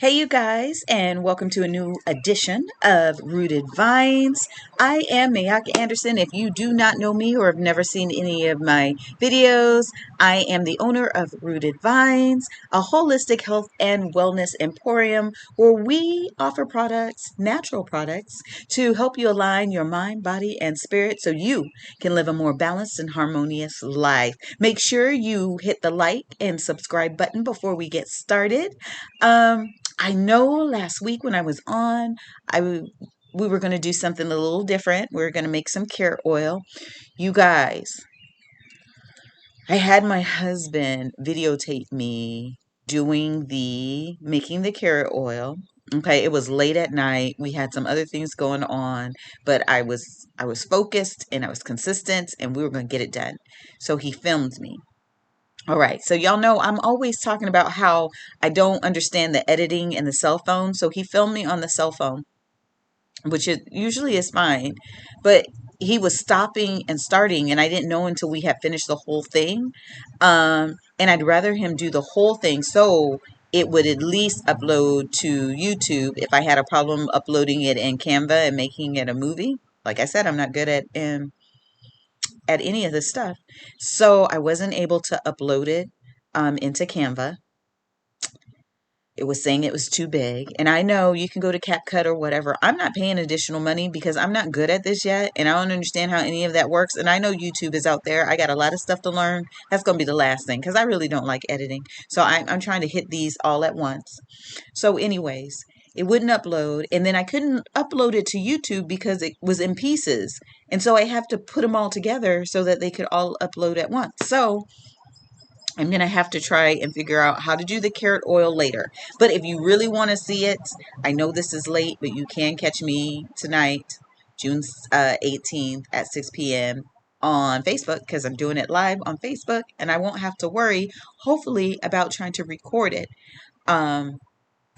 Hey, you guys, and welcome to a new edition of Rooted Vines. I am Mayaka Anderson. If you do not know me or have never seen any of my videos, I am the owner of Rooted Vines, a holistic health and wellness emporium where we offer products, natural products, to help you align your mind, body, and spirit so you can live a more balanced and harmonious life. Make sure you hit the like and subscribe button before we get started. Um, I know last week when I was on, we were going to do something a little different. We were going to make some carrot oil. You guys, I had my husband videotape me doing the making the carrot oil. Okay, it was late at night. We had some other things going on, but I was focused and I was consistent and we were going to get it done. So he filmed me. All right. So y'all know I'm always talking about how I don't understand the editing and the cell phone. So he filmed me on the cell phone, which is usually is fine, but he was stopping and starting and I didn't know until we had finished the whole thing. And I'd rather him do the whole thing so it would at least upload to YouTube if I had a problem uploading it in Canva and making it a movie. Like I said, I'm not good at any of this stuff. So I wasn't able to upload it into Canva. It was saying it was too big. And I know you can go to CapCut or whatever. I'm not paying additional money because I'm not good at this yet. And I don't understand how any of that works. And I know YouTube is out there. I got a lot of stuff to learn. That's going to be the last thing because I really don't like editing. So I'm trying to hit these all at once. So, anyways, it wouldn't upload. And then I couldn't upload it to YouTube because it was in pieces. And so I have to put them all together so that they could all upload at once. So I'm going to have to try and figure out how to do the carrot oil later. But if you really want to see it, I know this is late, but you can catch me tonight, June 18th at 6 p.m. on Facebook because I'm doing it live on Facebook and I won't have to worry, hopefully, about trying to record it.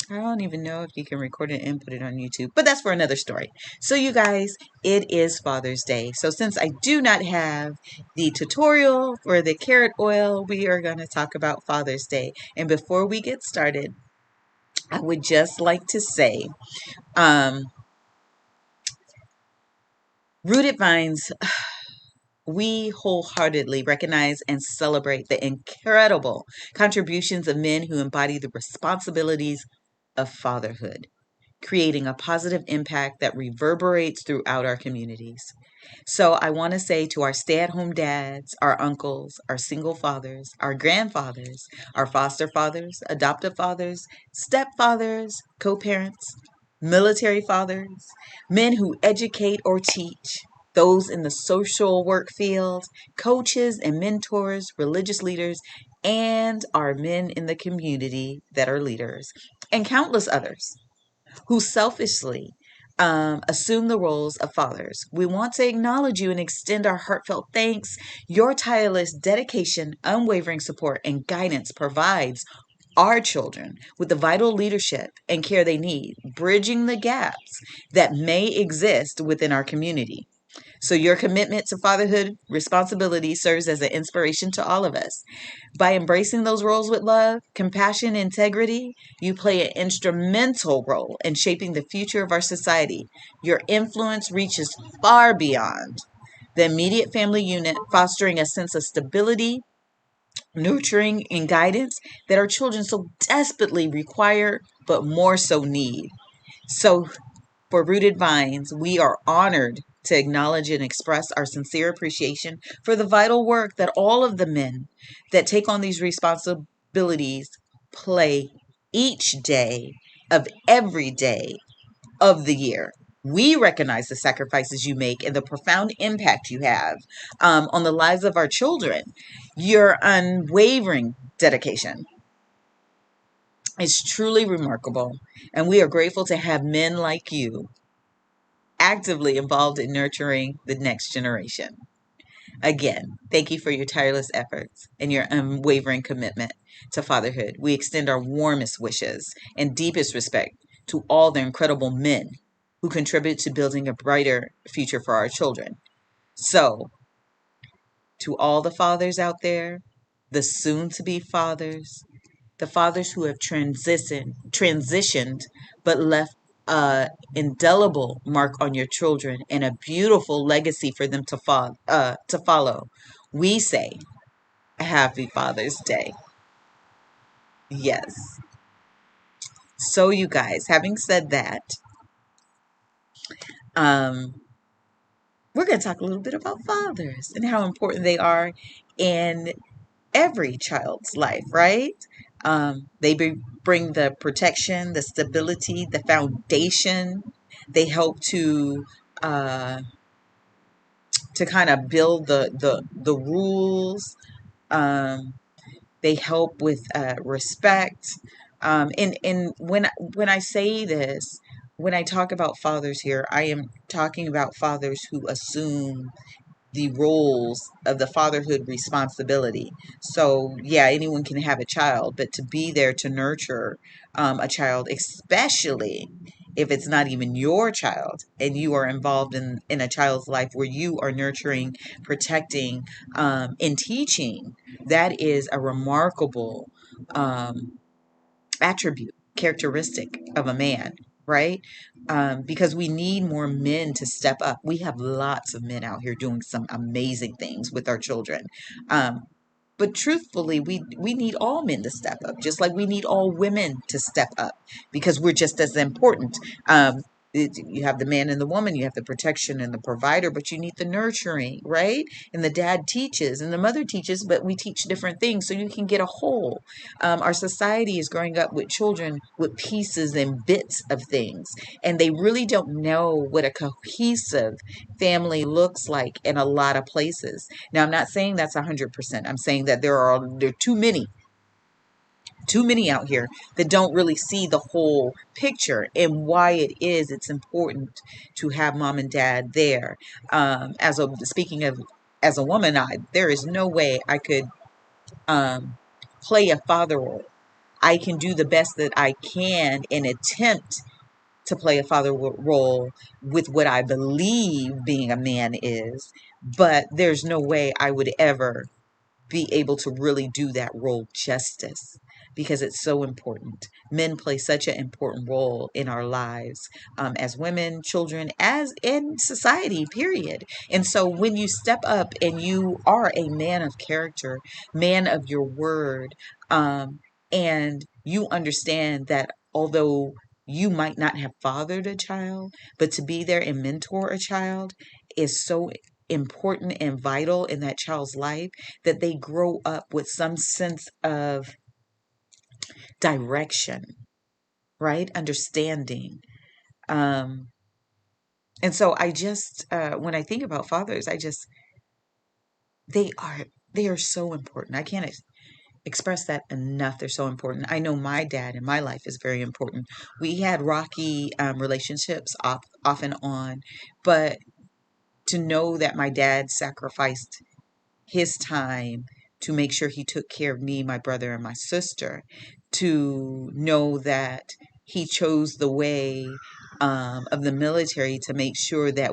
I don't even know if you can record it and put it on YouTube, but that's for another story. So you guys, it is Father's Day. So since I do not have the tutorial for the carrot oil, we are going to talk about Father's Day. And before we get started, I would just like to say, Rooted Vines, we wholeheartedly recognize and celebrate the incredible contributions of men who embody the responsibilities of fatherhood, creating a positive impact that reverberates throughout our communities. So I want to say to our stay-at-home dads, our uncles, our single fathers, our grandfathers, our foster fathers, adoptive fathers, stepfathers, co-parents, military fathers, men who educate or teach, those in the social work field, coaches and mentors, religious leaders, and our men in the community that are leaders, and countless others who selfishly assume the roles of fathers. We want to acknowledge you and extend our heartfelt thanks. Your tireless dedication, unwavering support, and guidance provides our children with the vital leadership and care they need, bridging the gaps that may exist within our community. So, your commitment to fatherhood responsibility serves as an inspiration to all of us. By embracing those roles with love, compassion, integrity, you play an instrumental role in shaping the future of our society. Your influence reaches far beyond the immediate family unit, fostering a sense of stability, nurturing, and guidance that our children so desperately require, but more so need. So, for Rooted Vines, we are honored to acknowledge and express our sincere appreciation for the vital work that all of the men that take on these responsibilities play each day of every day of the year. We recognize the sacrifices you make and the profound impact you have on the lives of our children. Your unwavering dedication is truly remarkable, and we are grateful to have men like you actively involved in nurturing the next generation. Again, thank you for your tireless efforts and your unwavering commitment to fatherhood. We extend our warmest wishes and deepest respect to all the incredible men who contribute to building a brighter future for our children. So, to all the fathers out there, the soon to be fathers, the fathers who have transitioned, but left a indelible mark on your children and a beautiful legacy for them to follow. We say Happy Father's Day. Yes. So, you guys, having said that, um, we're going to talk a little bit about fathers and how important they are in every child's life, right? Bring the protection, the stability, the foundation. They help uh, to kind of build the rules. Um, they help with respect. And when I say this, when I talk about fathers here, I am talking about fathers who assume the roles of the fatherhood responsibility. So, yeah, anyone can have a child, but to be there to nurture a child, especially if it's not even your child and you are involved in a child's life where you are nurturing, protecting, and teaching, that is a remarkable um, attribute, characteristic of a man, right? Because we need more men to step up. We have lots of men out here doing some amazing things with our children. But truthfully, we need all men to step up, just like we need all women to step up, because we're just as important. You have the man and the woman, you have the protection and the provider, but you need the nurturing, right? And the dad teaches and the mother teaches, but we teach different things so you can get a whole. Our society is growing up with children with pieces and bits of things, and they really don't know what a cohesive family looks like in a lot of places. Now, I'm not saying that's 100%. I'm saying that there are too many out here that don't really see the whole picture and why it's important to have mom and dad there. Speaking of as a woman, there is no way I could um, play a father role. I can do the best that I can and attempt to play a father role with what I believe being a man is, but there's no way I would ever be able to really do that role justice because it's so important. Men play such an important role in our lives, as women, children, as in society, period. And so when you step up and you are a man of character, man of your word, and you understand that although you might not have fathered a child, but to be there and mentor a child is so important and vital in that child's life that they grow up with some sense of direction, right? Understanding. Um, and so when I think about fathers, they are, they are so important. I can't express that enough. They're so important. I know my dad in my life is very important. We had rocky relationships off and on, but to know that my dad sacrificed his time to make sure he took care of me, my brother, and my sister, to know that he chose the way of the military to make sure that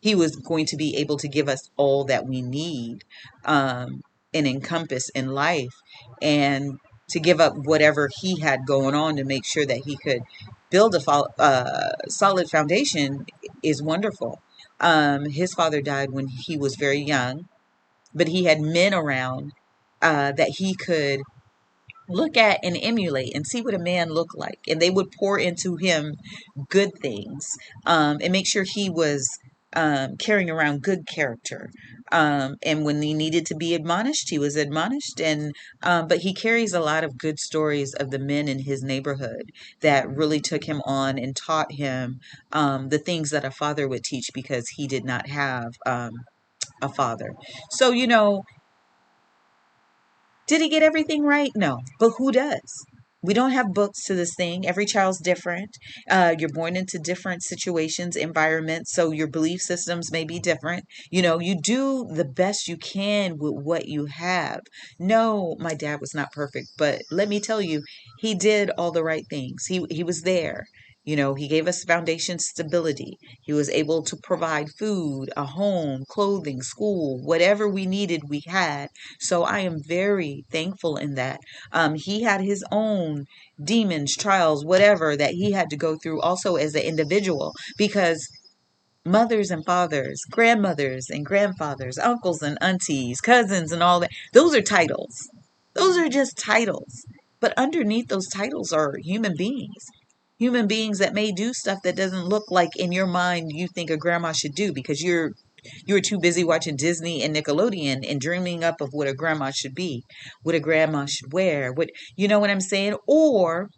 he was going to be able to give us all that we need and encompass in life, and to give up whatever he had going on to make sure that he could build a solid foundation is wonderful. His father died when he was very young, but he had men around that he could look at and emulate and see what a man looked like. And they would pour into him good things and make sure he was carrying around good character. And when he needed to be admonished, he was admonished. And but he carries a lot of good stories of the men in his neighborhood that really took him on and taught him the things that a father would teach because he did not have a father. So, did he get everything right? No. But who does? We don't have books to this thing. Every child's different. You're born into different situations, environments, so your belief systems may be different. You do the best you can with what you have. No, my dad was not perfect, but let me tell you, he did all the right things. He was there. You know, he gave us foundation stability. He was able to provide food, a home, clothing, school, whatever we needed, we had. So I am very thankful in that. He had his own demons, trials, whatever that he had to go through also as an individual, because mothers and fathers, grandmothers and grandfathers, uncles and aunties, cousins and all that, those are titles. Those are just titles. But underneath those titles are human beings. Human beings that may do stuff that doesn't look like in your mind you think a grandma should do, because you're too busy watching Disney and Nickelodeon and dreaming up of what a grandma should be, what a grandma should wear, what, you know what I'm saying? Or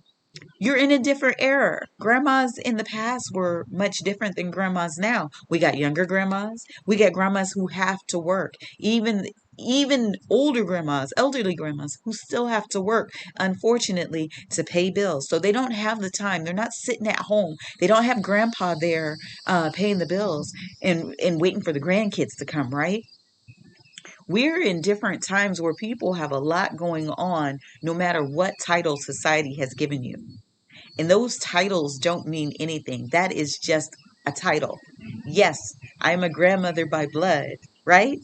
you're in a different era. Grandmas in the past were much different than grandmas now. We got younger grandmas. We got grandmas who have to work. Even older grandmas, elderly grandmas who still have to work, unfortunately, to pay bills. So they don't have the time. They're not sitting at home. They don't have grandpa there paying the bills and waiting for the grandkids to come, right? We're in different times where people have a lot going on, no matter what title society has given you. And those titles don't mean anything. That is just a title. Yes, I'm a grandmother by blood, right?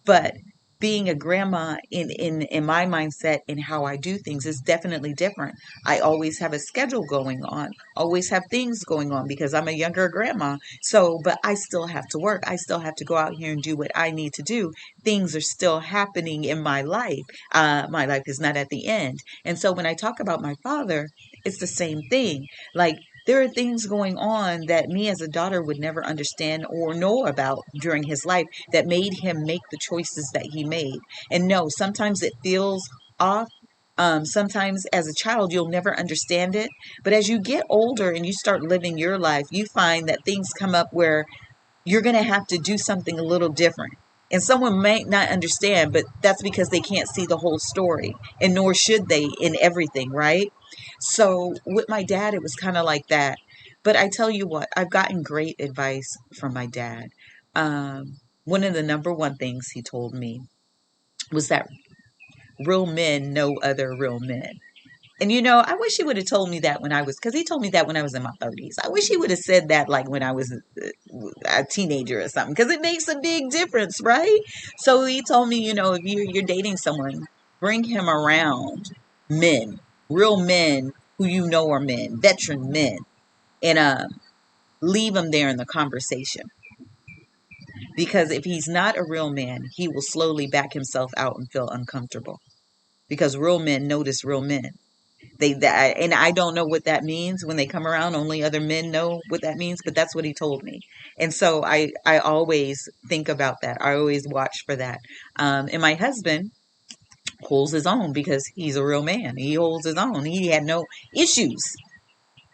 But being a grandma in my mindset and how I do things is definitely different. I always have a schedule going on, always have things going on because I'm a younger grandma. So, but I still have to work. I still have to go out here and do what I need to do. Things are still happening in my life. My life is not at the end. And so when I talk about my father, it's the same thing. Like, there are things going on that me as a daughter would never understand or know about during his life that made him make the choices that he made. And no, sometimes it feels off. Sometimes as a child, you'll never understand it. But as you get older and you start living your life, you find that things come up where you're going to have to do something a little different. And someone might not understand, but that's because they can't see the whole story, and nor should they in everything, right? So with my dad, it was kind of like that. But I tell you what, I've gotten great advice from my dad. One of the number one things he told me was that real men know other real men. And you know, I wish he would have told me that when I was, because he told me that when I was in my 30s. I wish he would have said that like when I was a teenager or something, because it makes a big difference, right? So he told me, you know, if you're dating someone, bring him around men, real men who you know are men, veteran men, and leave him there in the conversation. Because if he's not a real man, he will slowly back himself out and feel uncomfortable. Because real men notice real men. And I don't know what that means when they come around. Only other men know what that means, but that's what he told me. And so I always think about that. I always watch for that. And my husband holds his own because he's a real man. He holds his own. He had no issues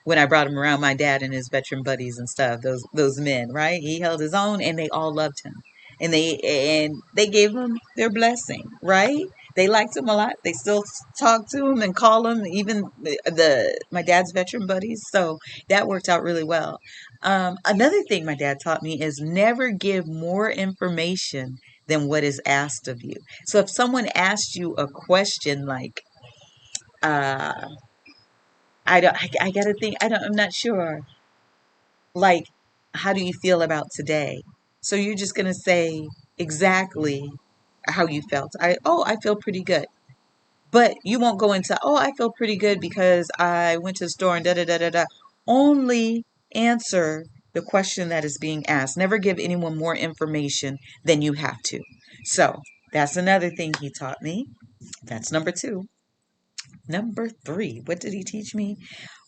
when I brought him around my dad and his veteran buddies and stuff, those men, right? He held his own and they all loved him. And they gave him their blessing, right? They liked him a lot. They still talk to him and call him, even the my dad's veteran buddies. So that worked out really well. Another thing my dad taught me is never give more information than what is asked of you. So if someone asks you a question like, uh, I gotta think. I'm not sure. Like, how do you feel about today? So you're just gonna say exactly how you felt. I feel pretty good. But you won't go into, oh, I feel pretty good because I went to the store and da da da da da. Only answer the question that is being asked. Never give anyone more information than you have to. So that's another thing he taught me. That's number two. Number three, what did he teach me?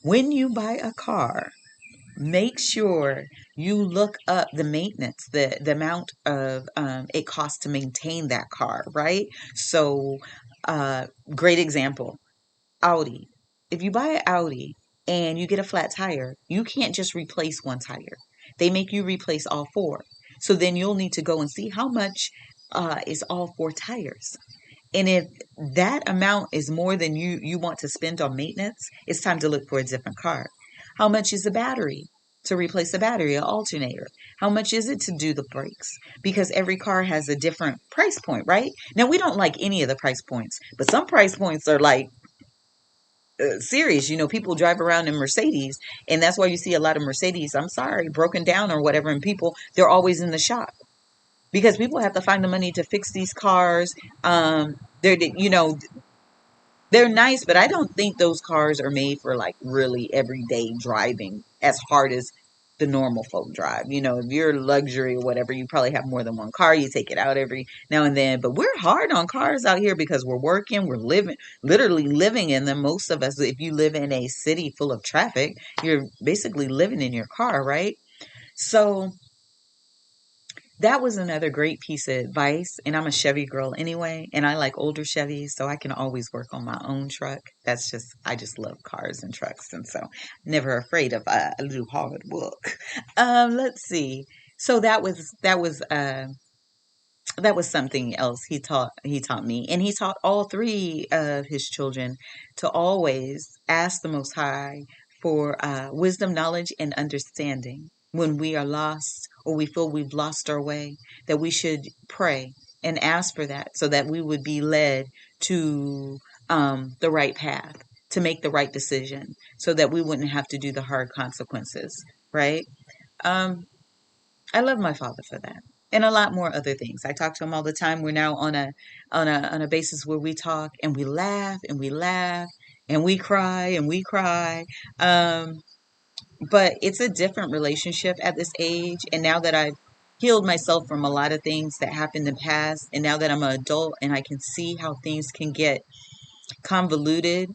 When you buy a car, make sure you look up the maintenance, the amount of it costs to maintain that car, right? So, great example, Audi. If you buy an Audi and you get a flat tire, you can't just replace one tire. They make you replace all four. So then you'll need to go and see how much is all four tires. And if that amount is more than you want to spend on maintenance, it's time to look for a different car. How much is the battery to replace the battery, an alternator? How much is it to do the brakes? Because every car has a different price point, right? Now, we don't like any of the price points, but some price points are like serious. People drive around in Mercedes, and that's why you see a lot of Mercedes, I'm sorry, broken down or whatever, and they're always in the shop because people have to find the money to fix these cars. They're nice, but I don't think those cars are made for like really everyday driving as hard as the normal folk drive. If you're luxury or whatever, you probably have more than one car. You take it out every now and then. But we're hard on cars out here because we're working, we're living, literally living in them. Most of us, if you live in a city full of traffic, you're basically living in your car, right? So that was another great piece of advice. And I'm a Chevy girl anyway, and I like older Chevys, so I can always work on my own truck. I just love cars and trucks, and so never afraid of a little hard work. Let's see. So that was something else he taught me, and he taught all three of his children to always ask the Most High for wisdom, knowledge, and understanding when we are lost or we feel we've lost our way, that we should pray and ask for that so that we would be led to the right path, to make the right decision, so that we wouldn't have to do the hard consequences, right? um, I love my father for that. And a lot more other things. I talk to him all the time. We're now on a basis where we talk and we laugh and we laugh and we cry and we cry. Um, but it's a different relationship at this age. And now that I've healed myself from a lot of things that happened in the past, and now that I'm an adult and I can see how things can get convoluted,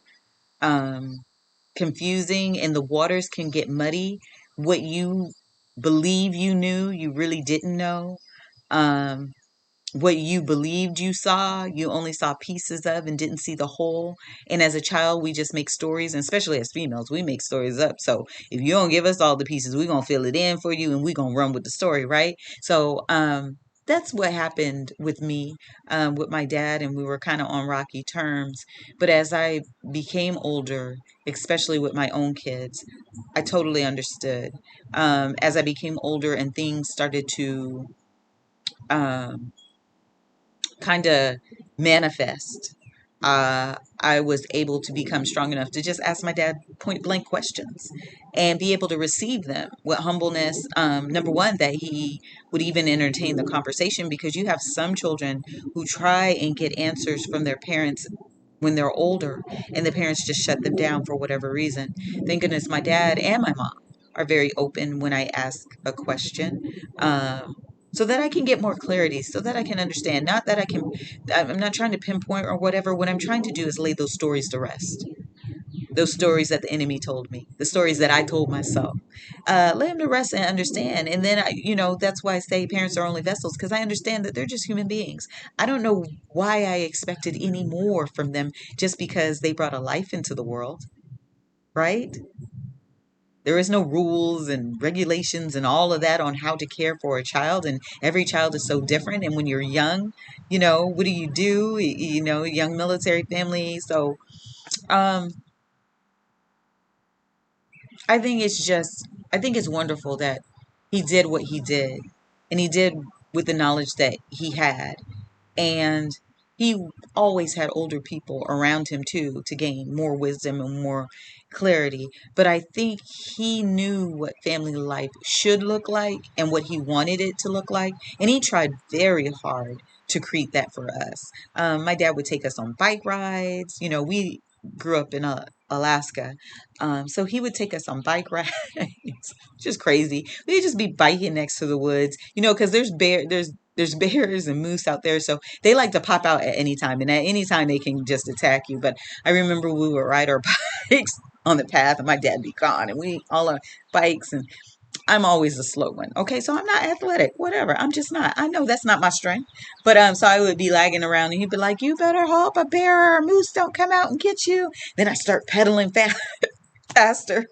um, confusing, and the waters can get muddy. What you believe you knew, you really didn't know. Um, what you believed you saw, you only saw pieces of and didn't see the whole. And as a child, we just make stories, and especially as females, we make stories up. So if you don't give us all the pieces, we're going to fill it in for you and we're going to run with the story, right? So, that's what happened with me, with my dad, and we were kind of on rocky terms. But as I became older, especially with my own kids, I totally understood. As I became older and things started to um, kind of manifest, I was able to become strong enough to just ask my dad point blank questions and be able to receive them with humbleness. Number one, that he would even entertain the conversation, because you have some children who try and get answers from their parents when they're older, and the parents just shut them down for whatever reason. Thank goodness my dad and my mom are very open when I ask a question. Um, so that I can get more clarity, so that I can understand. Not that I'm not trying to pinpoint or whatever. What I'm trying to do is lay those stories to rest. Those stories that the enemy told me, the stories that I told myself, lay them to rest and understand. And then that's why I say parents are only vessels, because I understand that they're just human beings. I don't know why I expected any more from them just because they brought a life into the world, right? There is no rules and regulations and all of that on how to care for a child, and every child is so different. And when you're young, what do you do? Young military family. So, um, I think it's wonderful that he did what he did, and he did with the knowledge that he had. And he always had older people around him too to gain more wisdom and more clarity. But I think he knew what family life should look like and what he wanted it to look like. And he tried very hard to create that for us. My dad would take us on bike rides. We grew up in Alaska. So he would take us on bike rides. Just crazy. We'd just be biking next to the woods, because there's bears and moose out there, so they like to pop out at any time, and at any time they can just attack you. But I remember we would ride our bikes on the path, and my dad would be gone, and we all on bikes, and I'm always the slow one. Okay, so I'm not athletic, whatever. I'm just not. I know that's not my strength, but so I would be lagging around, and he'd be like, "You better hope a bear or a moose don't come out and get you." Then I start pedaling faster.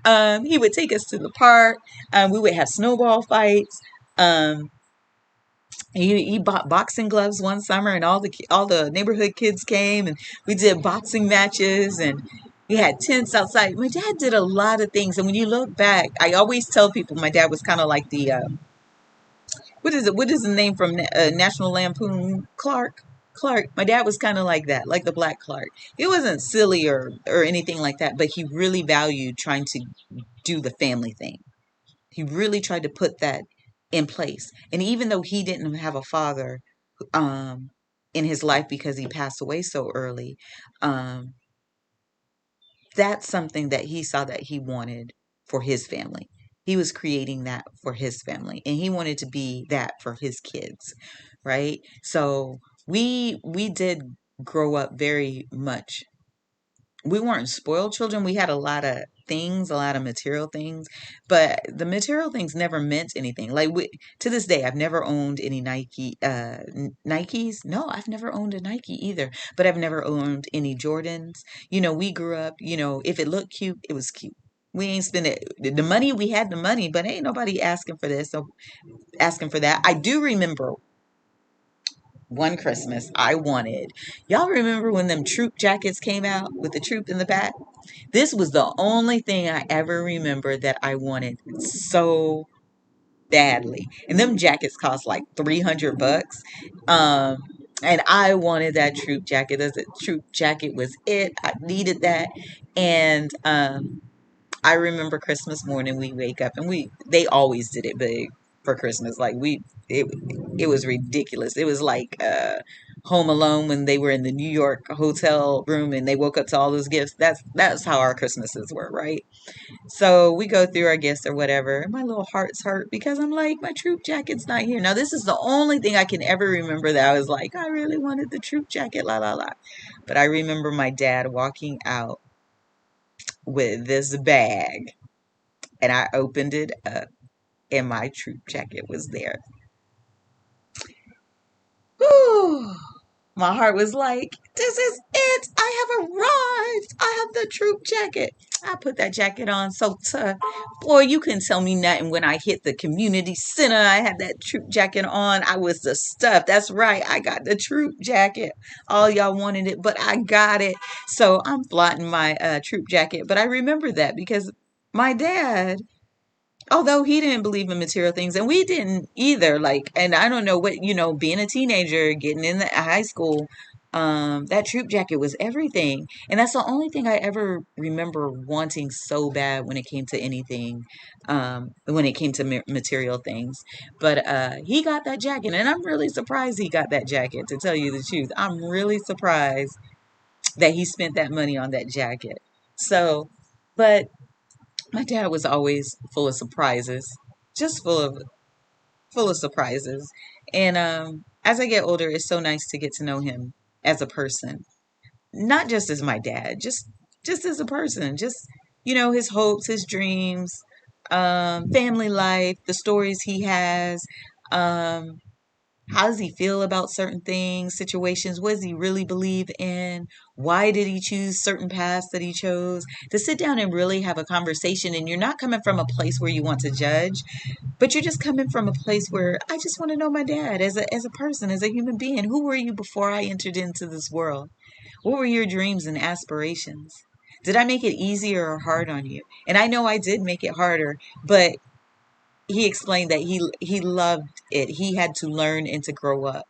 He would take us to the park. We would have snowball fights. Um, he bought boxing gloves one summer, and all the neighborhood kids came, and we did boxing matches, and we had tents outside. My dad did a lot of things, and when you look back, I always tell people my dad was kind of like the what is it? What is the name from National Lampoon? Clark. Clark, my dad was kind of like that, like the Black Clark. He wasn't silly or anything like that, but he really valued trying to do the family thing. He really tried to put that in place. And even though he didn't have a father um, in his life because he passed away so early, um, that's something that he saw that he wanted for his family. He was creating that for his family, and he wanted to be that for his kids, right? So we did grow up very much. We weren't spoiled children. We had a lot of things, a lot of material things, but the material things never meant anything. Like to this day, I've never owned any Nikes. No, I've never owned a Nike either, but I've never owned any Jordans. We grew up, if it looked cute, it was cute. We ain't spend it. The money, we had the money, but ain't nobody asking for this or asking for that. I do remember one Christmas I wanted. Y'all remember when them troop jackets came out with the troop in the back? This was the only thing I ever remember that I wanted so badly. And them jackets cost like 300 bucks. Um, and I wanted that troop jacket. As a troop jacket was it. I needed that. And I remember Christmas morning we wake up and they always did it big for Christmas. Like it it was ridiculous. It was like Home Alone when they were in the New York hotel room and they woke up to all those gifts. That's how our Christmases were, right? So we go through our gifts or whatever. And my little heart's hurt because I'm like, my troop jacket's not here. Now this is the only thing I can ever remember that I was like, I really wanted the troop jacket, la la la. But I remember my dad walking out with this bag and I opened it up and my troop jacket was there. Whew. My heart was like, this is it. I have arrived. I have the troop jacket. I put that jacket on so tough. Boy, you couldn't tell me nothing when I hit the community center. I had that troop jacket on. I was the stuff. That's right. I got the troop jacket. All y'all wanted it, but I got it. So I'm flaunting my troop jacket. But I remember that because my dad, although he didn't believe in material things and we didn't either, like, and I don't know what, being a teenager, getting in the high school, that troop jacket was everything. And that's the only thing I ever remember wanting so bad when it came to anything, when it came to material things. But he got that jacket and I'm really surprised he got that jacket, to tell you the truth. I'm really surprised that he spent that money on that jacket. So, but my dad was always full of surprises, just full of surprises. And as I get older, it's so nice to get to know him as a person, not just as my dad, just as a person, just his hopes, his dreams, family life, the stories he has. Um, how does he feel about certain things, situations? What does he really believe in? Why did he choose certain paths that he chose? To sit down and really have a conversation, and you're not coming from a place where you want to judge, but you're just coming from a place where I just want to know my dad as a person, as a human being. Who were you before I entered into this world? What were your dreams and aspirations? Did I make it easier or hard on you? And I know I did make it harder, but he explained that he loved it. He had to learn and to grow up.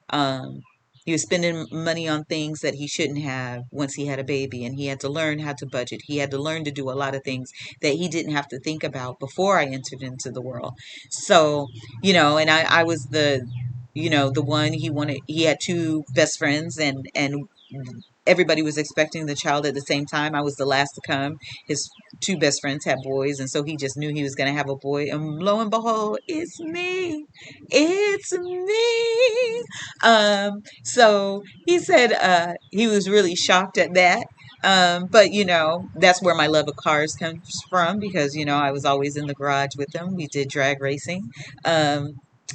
Um, he was spending money on things that he shouldn't have once he had a baby, and he had to learn how to budget. He had to learn to do a lot of things that he didn't have to think about before I entered into the world. So, and I was the one he wanted. He had two best friends, and everybody was expecting the child at the same time. I was the last to come. His two best friends had boys, and so he just knew he was going to have a boy. And lo and behold, it's me. It's me. So he said he was really shocked at that. But that's where my love of cars comes from because I was always in the garage with him. We did drag racing.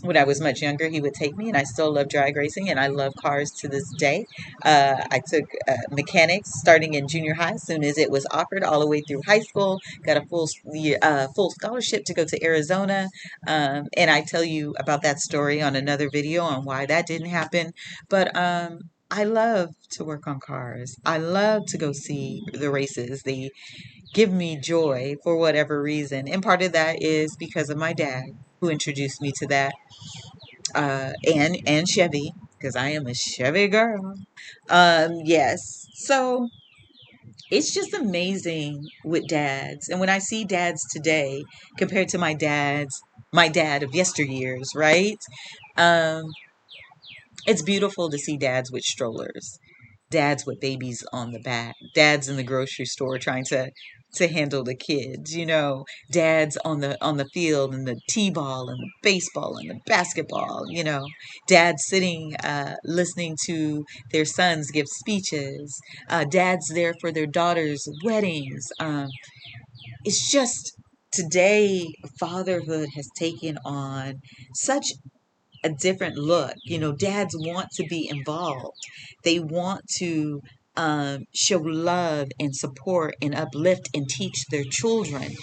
When I was much younger, he would take me, and I still love drag racing, and I love cars to this day. I took mechanics starting in junior high as soon as it was offered, all the way through high school. Got a full scholarship to go to Arizona, and I tell you about that story on another video on why that didn't happen. But I love to work on cars. I love to go see the races. They give me joy for whatever reason, and part of that is because of my dad, who introduced me to that, and Chevy. because I am a Chevy girl. Yes. So it's just amazing with dads. And when I see dads today compared to my dad of yesteryears, right? Um, it's beautiful to see dads with strollers, dads with babies on the back, dads in the grocery store trying to handle the kids, dads on the field and the t-ball and the baseball and the basketball, dads sitting listening to their sons give speeches, dads there for their daughters' weddings. It's just today fatherhood has taken on such a different look. Dads want to be involved. They want to show love and support and uplift and teach their children,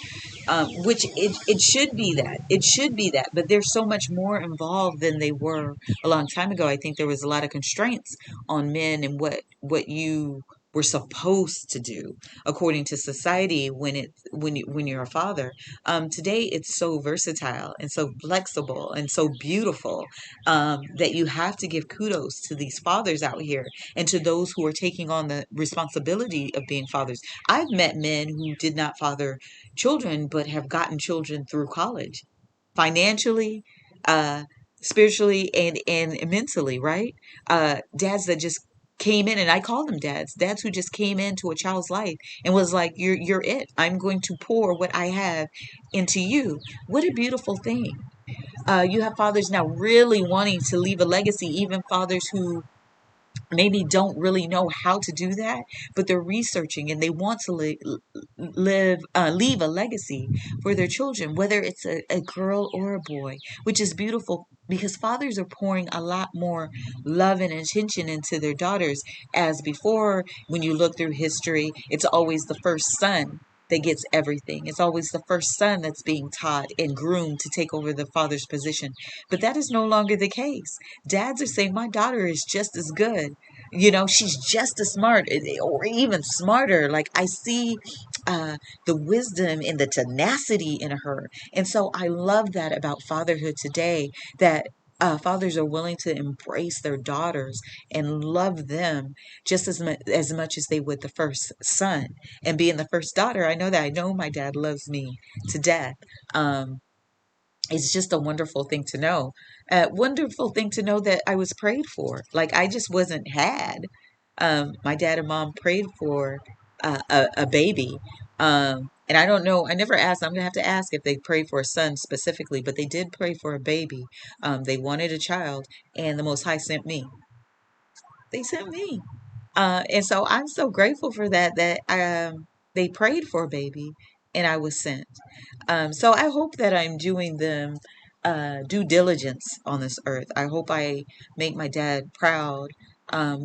which it should be that. It should be that. But they're so much more involved than they were a long time ago. I think there was a lot of constraints on men and what you were supposed to do according to society when you're a father. Today it's so versatile and so flexible and so beautiful, that you have to give kudos to these fathers out here and to those who are taking on the responsibility of being fathers. I've met men who did not father children but have gotten children through college, financially, uh, spiritually, and mentally, right? Dads that just came in, and I call them dads who just came into a child's life and was like, you're it. I'm going to pour what I have into you. What a beautiful thing. You have fathers now really wanting to leave a legacy, even fathers who maybe don't really know how to do that, but they're researching and they want to leave a legacy for their children, whether it's a girl or a boy, which is beautiful because fathers are pouring a lot more love and attention into their daughters. As before, when you look through history, it's always the first son that gets everything. It's always the first son that's being taught and groomed to take over the father's position. But that is no longer the case. Dads are saying, my daughter is just as good. She's just as smart, or even smarter. Like, I see the wisdom and the tenacity in her. And so I love that about fatherhood today, that fathers are willing to embrace their daughters and love them just as much as they would the first son. And being the first daughter, I know my dad loves me to death. Um, it's just a wonderful thing to know. Wonderful thing to know that I was prayed for. Like, I just wasn't had. My dad and mom prayed for a baby. And I don't know, I never asked. I'm going to have to ask if they prayed for a son specifically, but they did pray for a baby. They wanted a child, and the Most High sent me. They sent me. And so I'm so grateful for that they prayed for a baby and I was sent. So I hope that I'm doing them due diligence on this earth. I hope I make my dad proud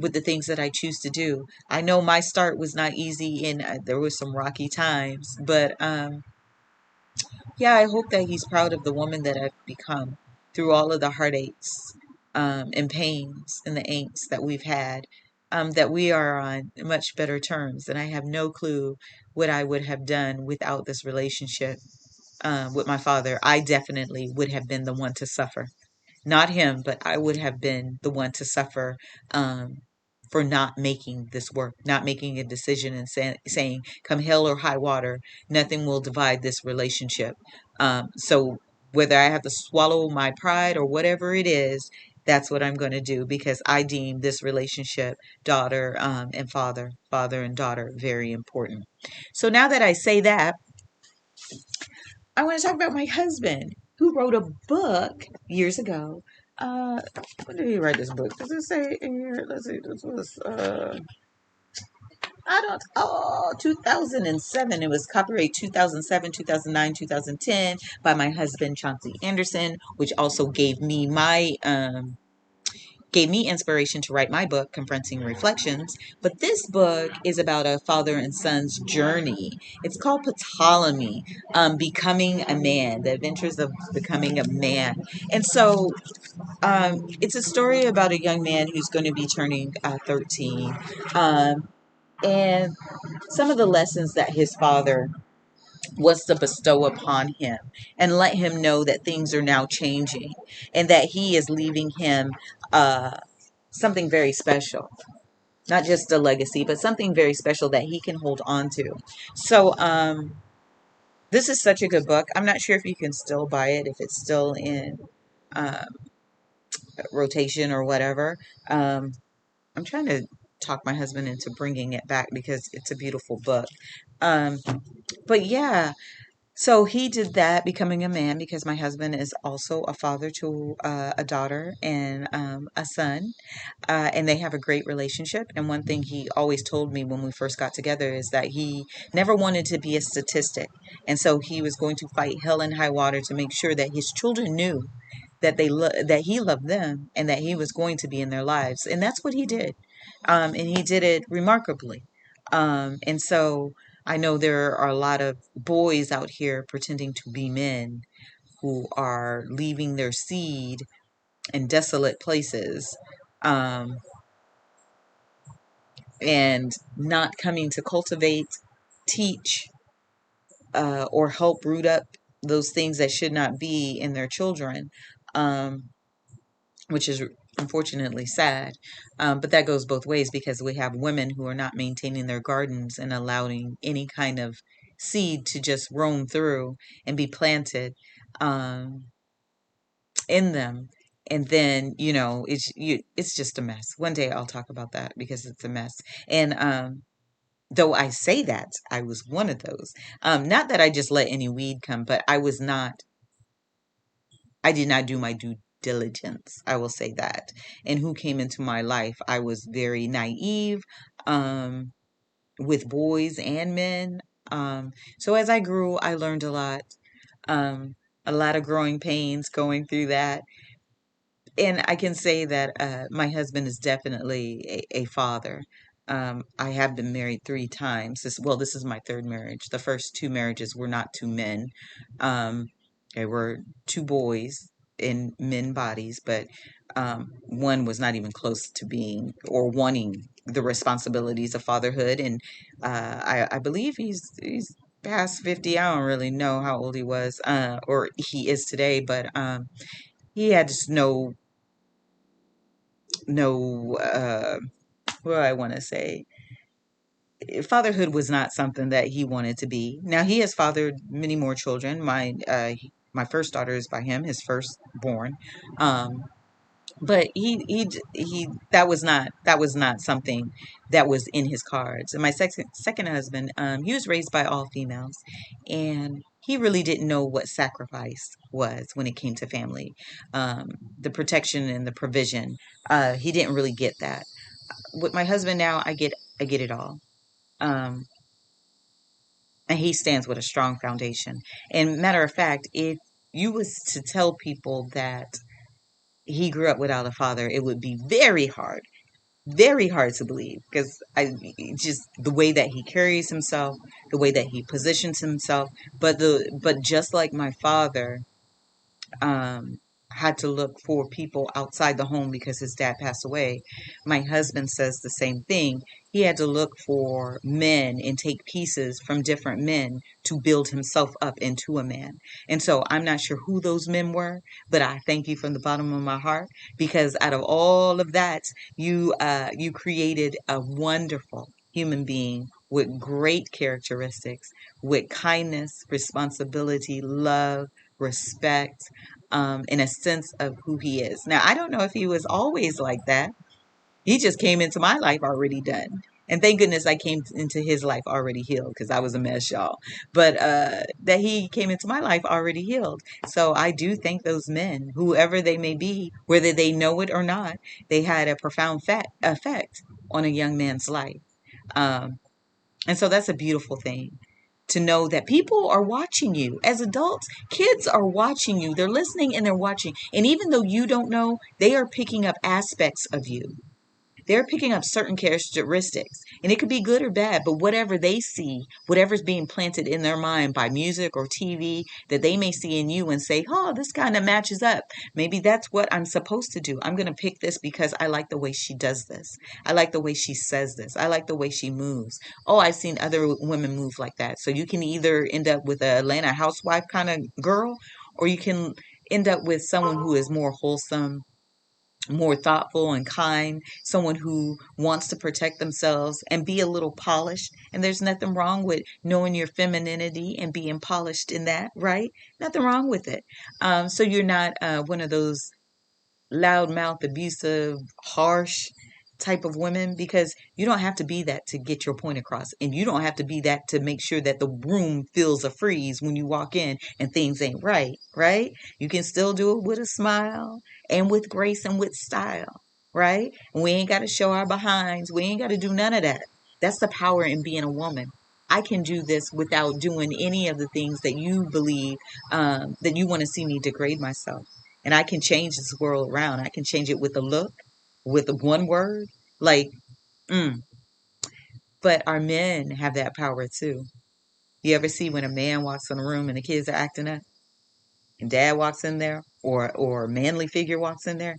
with the things that I choose to do. I know my start was not easy and there was some rocky times, but yeah, I hope that he's proud of the woman that I've become through all of the heartaches and pains and the angst that we've had. That we are on much better terms, and I have no clue what I would have done without this relationship with my father. I definitely would have been the one to suffer. Not him, but I would have been the one to suffer for not making this work, not making a decision and saying, come hell or high water, nothing will divide this relationship. So whether I have to swallow my pride or whatever it is, that's what I'm going to do because I deem this relationship, daughter and father and daughter, very important. So now that I say that, I want to talk about my husband who wrote a book years ago. When did he write this book? Does it say here? Let's see. This was I don't. Oh, 2007. It was copyright 2007, 2009, 2010 by my husband Chauncey Anderson, which also gave me inspiration to write my book, Confronting Reflections. But this book is about a father and son's journey. It's called Ptolemy, Becoming a Man, The Adventures of Becoming a Man. And so it's a story about a young man who's going to be turning 13. And some of the lessons that his father was to bestow upon him and let him know that things are now changing and that he is leaving him something very special. Not just a legacy, but something very special that he can hold on to. So, this is such a good book. I'm not sure if you can still buy it, if it's still in um, rotation or whatever. Um, I'm trying to talk my husband into bringing it back because it's a beautiful book. Um, but yeah, so he did that, becoming a man, because my husband is also a father to a daughter and a son, and they have a great relationship. And one thing he always told me when we first got together is that he never wanted to be a statistic, and so he was going to fight hell and high water to make sure that his children knew that that he loved them and that he was going to be in their lives, and that's what he did, and he did it remarkably. And so I know there are a lot of boys out here pretending to be men who are leaving their seed in desolate places, um, and not coming to cultivate, teach, or help root up those things that should not be in their children, um, which is unfortunately sad. But that goes both ways, because we have women who are not maintaining their gardens and allowing any kind of seed to just roam through and be planted um, in them. And then, it's just a mess. One day I'll talk about that because it's a mess. And though I say that, I was one of those. Not that I just let any weed come, but I did not do my due diligence. I will say that. And who came into my life, I was very naive, um, with boys and men. So as I grew, I learned um, a lot of growing pains going through that. And I can say that my husband is definitely a father. I have been married 3 times. This is my third marriage. The first 2 marriages were not 2 men. Um, they were 2 boys in men bodies, but one was not even close to being or wanting the responsibilities of fatherhood. And I believe he's past 50. I don't really know how old he was, or he is today, but he had just no what do I want to say, fatherhood was not something that he wanted to be. Now he has fathered many more children. My first daughter is by him, his firstborn. um but he that was not something that was in his cards. And my second husband, he was raised by all females, and he really didn't know what sacrifice was when it came to family, the protection and the provision. He didn't really get that. With my husband now, I get it all. Um, and he stands with a strong foundation. And matter of fact, if you was to tell people that he grew up without a father, it would be very hard to believe, because I just the way that he carries himself, the way that he positions himself. But just like my father, um, had to look for people outside the home because his dad passed away. My husband says the same thing. He had to look for men and take pieces from different men to build himself up into a man. And so I'm not sure who those men were, but I thank you from the bottom of my heart, because out of all of that, you created a wonderful human being with great characteristics, with kindness, responsibility, love, respect, in a sense of who he is. Now, I don't know if he was always like that. He just came into my life already done. And thank goodness I came into his life already healed, because I was a mess, y'all. But that he came into my life already healed. So I do thank those men, whoever they may be, whether they know it or not, they had a profound effect on a young man's life. Um, and so that's a beautiful thing, to know that people are watching you. As adults, kids are watching you. They're listening and they're watching. And even though you don't know, they are picking up aspects of you. They're picking up certain characteristics, and it could be good or bad, but whatever they see, whatever's being planted in their mind by music or TV that they may see in you and say, oh, this kind of matches up. Maybe that's what I'm supposed to do. I'm going to pick this because I like the way she does this. I like the way she says this. I like the way she moves. Oh, I've seen other women move like that. So you can either end up with a Atlanta housewife kind of girl, or you can end up with someone who is more wholesome, more thoughtful and kind, someone who wants to protect themselves and be a little polished. And there's nothing wrong with knowing your femininity and being polished in that, right? Nothing wrong with it. So you're not one of those loudmouth, abusive, harsh type of women, because you don't have to be that to get your point across. And you don't have to be that to make sure that the room feels a freeze when you walk in and things ain't right, right? You can still do it with a smile and with grace and with style, right? And we ain't got to show our behinds. We ain't got to do none of that. That's the power in being a woman. I can do this without doing any of the things that you believe that you want to see me degrade myself. And I can change this world around. I can change it with a look, with one word. Like, mm. But our men have that power too. You ever see when a man walks in a room and the kids are acting up, and dad walks in there, or a manly figure walks in there?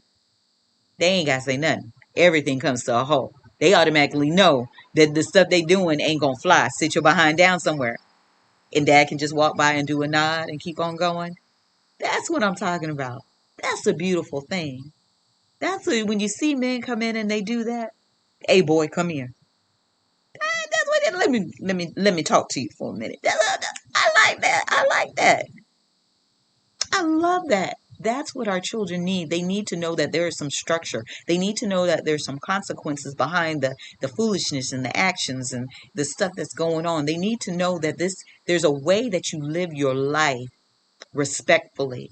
They ain't gotta say nothing. Everything comes to a halt. They automatically know that the stuff they doing ain't gonna fly. Sit your behind down somewhere, and dad can just walk by and do a nod and keep on going. That's what I'm talking about. That's a beautiful thing. When you see men come in and they do that. Hey, boy, come here. That's what. Let me talk to you for a minute. I like that. I like that. I love that. That's what our children need. They need to know that there is some structure. They need to know that there's some consequences behind the foolishness and the actions and the stuff that's going on. They need to know that there's a way that you live your life respectfully,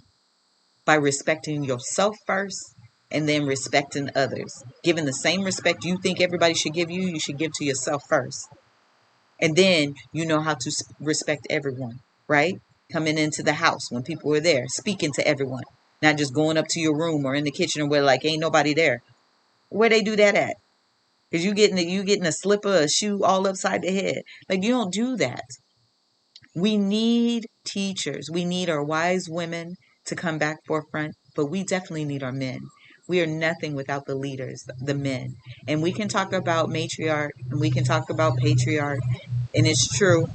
by respecting yourself first and then respecting others. Giving the same respect you think everybody should give you, you should give to yourself first. And then you know how to respect everyone, right? Coming into the house when people are there, speaking to everyone, not just going up to your room or in the kitchen where like ain't nobody there. Where they do that at? Because you getting a slipper, a shoe all upside the head. Like you don't do that. We need teachers. We need our wise women to come back forefront, but we definitely need our men. We are nothing without the leaders, the men. And we can talk about matriarch and we can talk about patriarch. And it's true.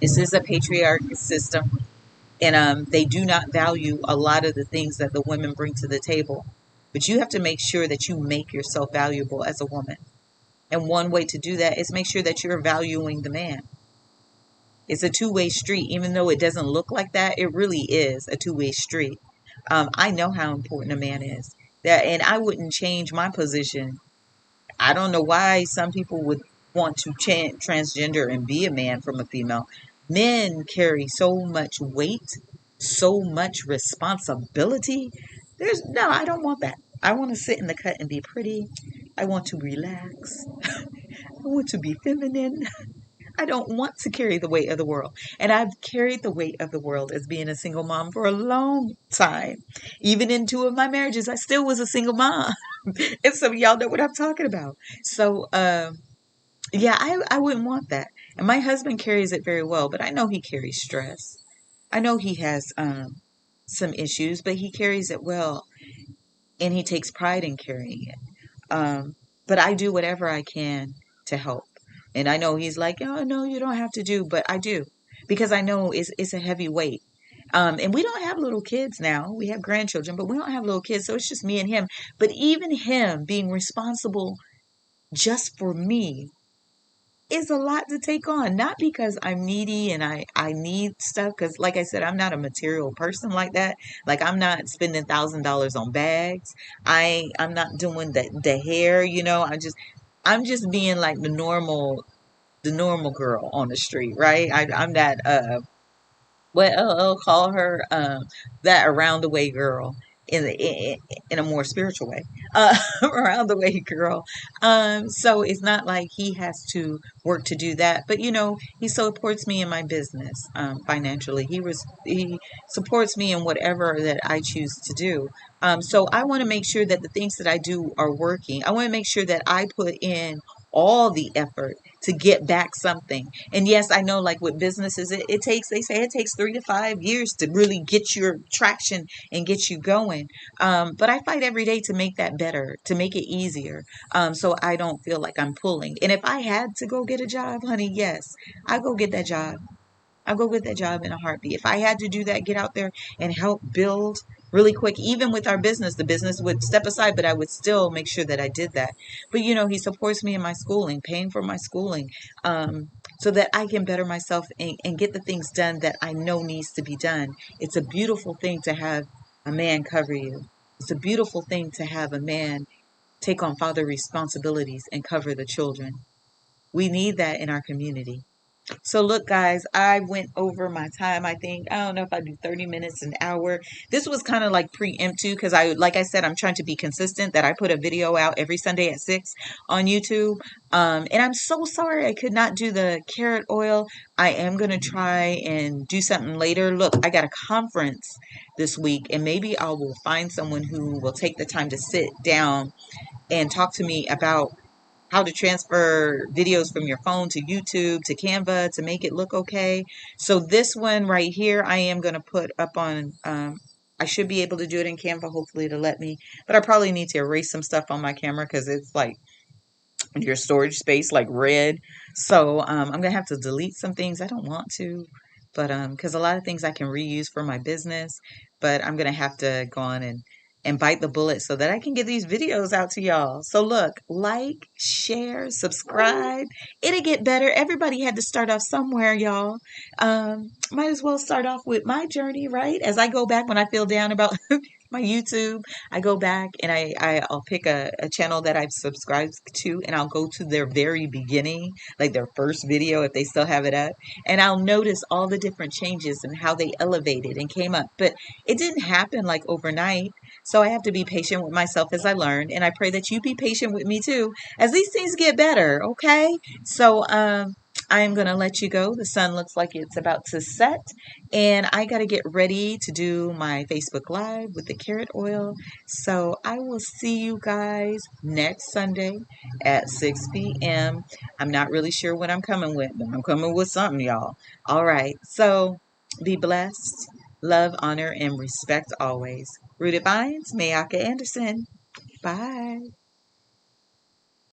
This is a patriarch system. And they do not value a lot of the things that the women bring to the table. But you have to make sure that you make yourself valuable as a woman. And one way to do that is make sure that you're valuing the man. It's a two-way street. Even though it doesn't look like that, it really is a two-way street. I know how important a man is. And I wouldn't change my position. I don't know why some people would want to transgender and be a man from a female. Men carry so much weight, so much responsibility. No, I don't want that. I want to sit in the cut and be pretty. I want to relax. I want to be feminine. I don't want to carry the weight of the world. And I've carried the weight of the world as being a single mom for a long time. Even in two of my marriages, I still was a single mom. And some of y'all know what I'm talking about. So, yeah, I wouldn't want that. And my husband carries it very well, but I know he carries stress. I know he has some issues, but he carries it well. And he takes pride in carrying it. But I do whatever I can to help. And I know he's like, oh, no, you don't have to do, but I do. Because I know it's a heavy weight. And we don't have little kids now. We have grandchildren, but we don't have little kids. So it's just me and him. But even him being responsible just for me is a lot to take on. Not because I'm needy and I need stuff. Because like I said, I'm not a material person like that. Like I'm not spending $1,000 on bags. I'm not doing the hair, I'm just being like the normal girl on the street, right? I'm that what I'll call her, that around the way girl in a more spiritual way, around the way girl. So it's not like he has to work to do that, but he supports me in my business, financially. He supports me in whatever that I choose to do. So I want to make sure that the things that I do are working. I want to make sure that I put in all the effort to get back something. And yes, I know like with businesses, they say it takes 3 to 5 years to really get your traction and get you going. But I fight every day to make that better, to make it easier. So I don't feel like I'm pulling. And if I had to go get a job, honey, yes, I go get that job. I'll go get that job in a heartbeat. If I had to do that, get out there and help build really quick. Even with our business, the business would step aside, but I would still make sure that I did that. But he supports me in my schooling, paying for my schooling, um, so that I can better myself and get the things done that I know needs to be done. It's a beautiful thing to have a man cover you. It's a beautiful thing to have a man take on father responsibilities and cover the children. We need that in our community. So look, guys, I went over my time. I think I don't know if I do 30 minutes, an hour. This was kind of like preemptive because like I said, I'm trying to be consistent. That I put a video out every Sunday at 6 on YouTube. And I'm so sorry I could not do the carrot oil. I am gonna try and do something later. Look, I got a conference this week, and maybe I will find someone who will take the time to sit down and talk to me about how to transfer videos from your phone to YouTube to Canva to make it look okay. So this one right here, I am going to put up on, I should be able to do it in Canva, hopefully to let me, but I probably need to erase some stuff on my camera because it's like your storage space like red. So I'm gonna have to delete some things. I don't want to, but because a lot of things I can reuse for my business, but I'm gonna have to go on and bite the bullet so that I can get these videos out to y'all. So look, like, share, subscribe. It'll get better. Everybody had to start off somewhere, y'all. Might as well start off with my journey, right? As I go back when I feel down about my YouTube, I go back and I'll pick a channel that I've subscribed to, and I'll go to their very beginning, like their first video if they still have it up, and I'll notice all the different changes and how they elevated and came up. But it didn't happen like overnight. So I have to be patient with myself as I learn, and I pray that you be patient with me too as these things get better, okay? So I am going to let you go. The sun looks like it's about to set, and I got to get ready to do my Facebook Live with the carrot oil. So I will see you guys next Sunday at 6 p.m. I'm not really sure what I'm coming with, but I'm coming with something, y'all. All right. So be blessed. Love, honor, and respect always. Rooted Vines, Mayaka Anderson. Bye.